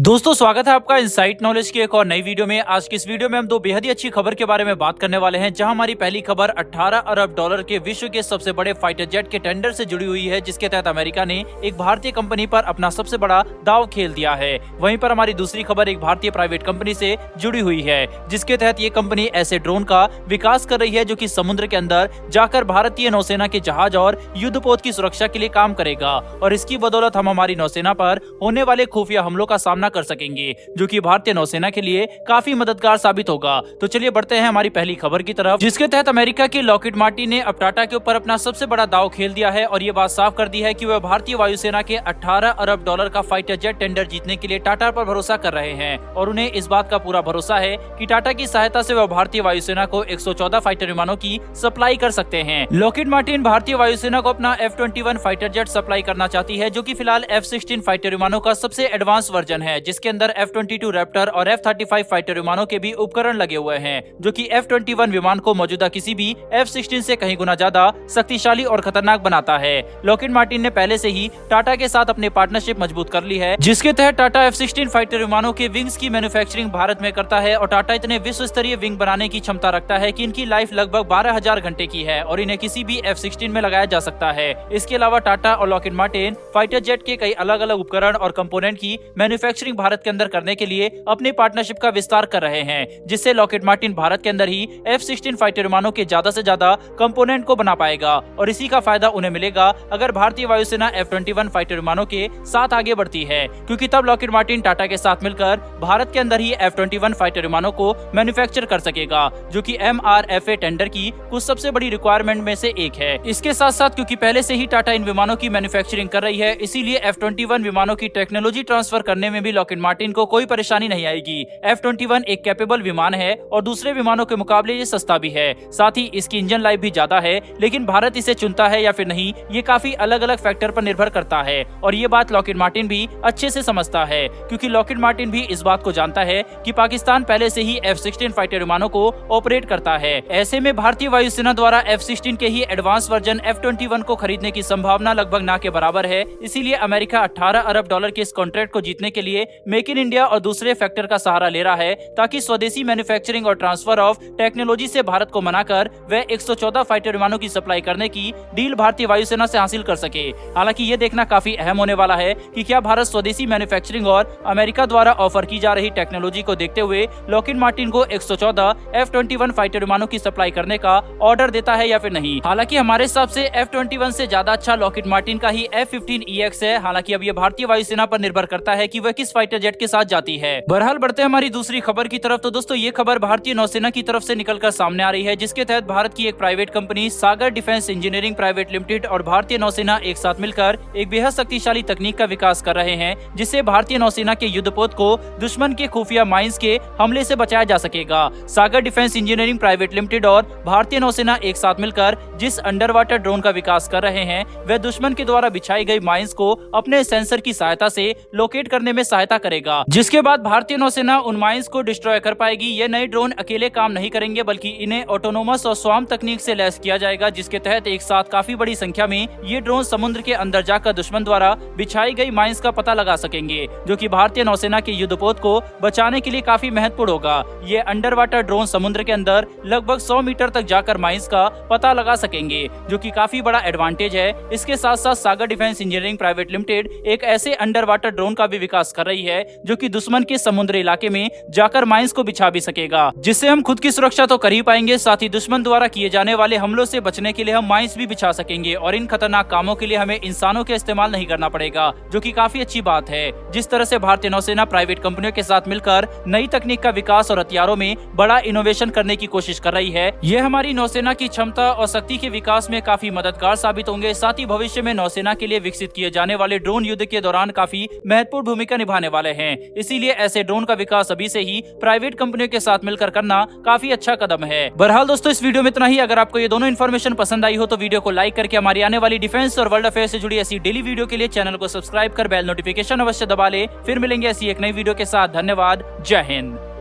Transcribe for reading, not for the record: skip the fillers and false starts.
दोस्तों स्वागत है आपका इनसाइट नॉलेज की एक और नई वीडियो में। आज की इस वीडियो में हम दो बेहद ही अच्छी खबर के बारे में बात करने वाले हैं, जहां हमारी पहली खबर 18 अरब डॉलर के विश्व के सबसे बड़े फाइटर जेट के टेंडर से जुड़ी हुई है, जिसके तहत अमेरिका ने एक भारतीय कंपनी पर अपना सबसे बड़ा दाव खेल दिया है। वहीं पर हमारी दूसरी खबर एक भारतीय प्राइवेट कंपनी से जुड़ी हुई है, जिसके तहत ये कंपनी ऐसे ड्रोन का विकास कर रही है जो कि समुद्र के अंदर जाकर भारतीय नौसेना के जहाज और युद्धपोत की सुरक्षा के लिए काम करेगा, और इसकी बदौलत हम हमारी नौसेना पर होने वाले खुफिया हमलों का सामना कर सकेंगे, जो कि भारतीय नौसेना के लिए काफी मददगार साबित होगा। तो चलिए बढ़ते हैं हमारी पहली खबर की तरफ, जिसके तहत अमेरिका की लॉकहीड मार्टिन ने अब टाटा के ऊपर अपना सबसे बड़ा दाव खेल दिया है और ये बात साफ कर दी है कि वह भारतीय वायुसेना के 18 अरब डॉलर का फाइटर जेट टेंडर जीतने के लिए टाटा पर भरोसा कर रहे हैं, और उन्हें इस बात का पूरा भरोसा है कि टाटा की सहायता से वह भारतीय वायुसेना को 114 फाइटर विमानों की सप्लाई कर सकते हैं। लॉकहीड मार्टिन भारतीय वायुसेना को अपना F-21 फाइटर जेट सप्लाई करना चाहती है, जो कि फिलहाल F-16 फाइटर विमानों का सबसे एडवांस वर्जन है, जिसके अंदर F-22 रैप्टर और F-35 फाइटर विमानों के भी उपकरण लगे हुए हैं, जो कि F-21 विमान को मौजूदा किसी भी F-16 से कहीं गुना ज्यादा शक्तिशाली और खतरनाक बनाता है। लॉकहीड मार्टिन ने पहले से ही टाटा के साथ अपनी पार्टनरशिप मजबूत कर ली है, जिसके तहत टाटा F-16 फाइटर विमानों के विंग्स की मैन्युफैक्चरिंग भारत में करता है, और टाटा इतने विश्व स्तरीय विंग बनाने की क्षमता रखता है कि इनकी लाइफ लगभग 12,000 घंटे की है और इन्हें किसी भी F-16 में लगाया जा सकता है। इसके अलावा टाटा और लॉकहीड मार्टिन फाइटर जेट के कई अलग अलग उपकरण और कंपोनेंट की मैन्युफैक्चरिंग भारत के अंदर करने के लिए अपने पार्टनरशिप का विस्तार कर रहे हैं, जिससे लॉकहीड मार्टिन भारत के अंदर ही F-16 फाइटर विमानों के ज्यादा से ज्यादा कंपोनेंट को बना पाएगा, और इसी का फायदा उन्हें मिलेगा अगर भारतीय वायुसेना F-21 फाइटर विमानों के साथ आगे बढ़ती है, क्योंकि तब लॉकहीड मार्टिन टाटा के साथ मिलकर भारत के अंदर ही F-21 फाइटर विमानों को मैन्युफैक्चर कर सकेगा, जो कि MRFA टेंडर की कुछ सबसे बड़ी रिक्वायरमेंट में से एक है। इसके साथ साथ क्योंकि पहले से ही टाटा इन विमानों की मैन्युफैक्चरिंग कर रही है, इसीलिए F-21 विमानों की टेक्नोलॉजी ट्रांसफर करने में भी लॉकहीड मार्टिन को कोई परेशानी नहीं आएगी। F-21 एक कैपेबल विमान है और दूसरे विमानों के मुकाबले ये सस्ता भी है, साथ ही इसकी इंजन लाइफ भी ज्यादा है, लेकिन भारत इसे चुनता है या फिर नहीं, ये काफी अलग अलग फैक्टर पर निर्भर करता है, और ये बात लॉकहीड मार्टिन भी अच्छे से समझता है, क्योंकि लॉकहीड मार्टिन भी इस बात को जानता है कि पाकिस्तान पहले से ही F-16 फाइटर विमानों को ऑपरेट करता है। ऐसे में भारतीय वायुसेना द्वारा F-16 के ही एडवांस वर्जन F-21 को खरीदने की संभावना लगभग ना के बराबर है। इसीलिए अमेरिका 18 अरब डॉलर के इस कॉन्ट्रैक्ट को जीतने के लिए मेक इन इंडिया और दूसरे फैक्टर का सहारा ले रहा है, ताकि स्वदेशी मैन्युफैक्चरिंग और ट्रांसफर ऑफ टेक्नोलॉजी से भारत को मनाकर वह 114 फाइटर विमानों की सप्लाई करने की डील भारतीय वायुसेना से हासिल कर सके। हालांकि ये देखना काफी अहम होने वाला है कि क्या भारत स्वदेशी मैन्युफैक्चरिंग और अमेरिका द्वारा ऑफर की जा रही टेक्नोलॉजी को देखते हुए लॉकहीड मार्टिन को 114 F-21 फाइटर विमानों की सप्लाई करने का ऑर्डर देता है या फिर नहीं। हालांकि हमारे हिसाब से F-21 से ज्यादा अच्छा लॉकहीड मार्टिन का ही F-15EX है। हालांकि अब ये भारतीय वायुसेना पर निर्भर करता है कि वह किस फाइटर जेट के साथ जाती है। बहरहाल बढ़ते हैं हमारी दूसरी खबर की तरफ। तो दोस्तों ये खबर भारतीय नौसेना की तरफ से निकलकर सामने आ रही है, जिसके तहत भारत की एक प्राइवेट कंपनी सागर डिफेंस इंजीनियरिंग प्राइवेट लिमिटेड और भारतीय नौसेना एक साथ मिलकर एक बेहद शक्तिशाली तकनीक का विकास कर रहे हैं, जिससे भारतीय नौसेना के युद्धपोत को दुश्मन के खुफिया माइंस के हमले से बचाया जा सकेगा। सागर डिफेंस इंजीनियरिंग प्राइवेट लिमिटेड और भारतीय नौसेना एक साथ मिलकर जिस अंडर वाटर ड्रोन का विकास कर रहे हैं, वह दुश्मन के द्वारा बिछाई गई माइंस को अपने सेंसर की सहायता से लोकेट करने में सहायता करेगा, जिसके बाद भारतीय नौसेना उन माइंस को डिस्ट्रॉय कर पाएगी। ये नए ड्रोन अकेले काम नहीं करेंगे, बल्कि इन्हें ऑटोनोमस और स्वाम तकनीक से लैस किया जाएगा, जिसके तहत एक साथ काफी बड़ी संख्या में ये ड्रोन समुद्र के अंदर जाकर दुश्मन द्वारा बिछाई गई माइंस का पता लगा सकेंगे, जो कि भारतीय नौसेना के युद्धपोत को बचाने के लिए काफी महत्वपूर्ण होगा। ये अंडर वाटर ड्रोन समुद्र के अंदर लगभग 100 मीटर तक जाकर माइंस का पता लगा सकेंगे, जो कि काफी बड़ा एडवांटेज है। इसके साथ साथ सागर डिफेंस इंजीनियरिंग प्राइवेट लिमिटेड एक ऐसे अंडर वाटर ड्रोन का भी विकास कर रही है, जो कि दुश्मन के समुद्री इलाके में जाकर माइंस को बिछा भी सकेगा, जिससे हम खुद की सुरक्षा तो कर ही पाएंगे, साथ ही दुश्मन द्वारा किए जाने वाले हमलों से बचने के लिए हम माइंस भी बिछा सकेंगे, और इन खतरनाक कामों के लिए हमें इंसानों का इस्तेमाल नहीं करना पड़ेगा, जो कि काफी अच्छी बात है। जिस तरह से भारतीय नौसेना प्राइवेट कंपनियों के साथ मिलकर नई तकनीक का विकास और हथियारों में बड़ा इनोवेशन करने की कोशिश कर रही है, ये हमारी नौसेना की क्षमता और शक्ति के विकास में काफी मददगार साबित होंगे। साथ ही भविष्य में नौसेना के लिए विकसित किए जाने वाले ड्रोन युद्ध के दौरान काफी महत्वपूर्ण भूमिका निभाने वाले हैं। इसीलिए ऐसे ड्रोन का विकास अभी से ही प्राइवेट कंपनियों के साथ मिलकर करना काफी अच्छा कदम है। बहरहाल दोस्तों इस वीडियो में इतना ही। अगर आपको ये दोनों इन्फॉर्मेशन पसंद आई हो तो वीडियो को लाइक करके हमारी आने वाली डिफेंस और वर्ल्ड अफेयर से जुड़ी ऐसी डेली वीडियो के लिए चैनल को सब्सक्राइब कर बेल नोटिफिकेशन अवश्य दबा ले। फिर मिलेंगे ऐसी एक नई वीडियो के साथ। धन्यवाद। जय हिंद।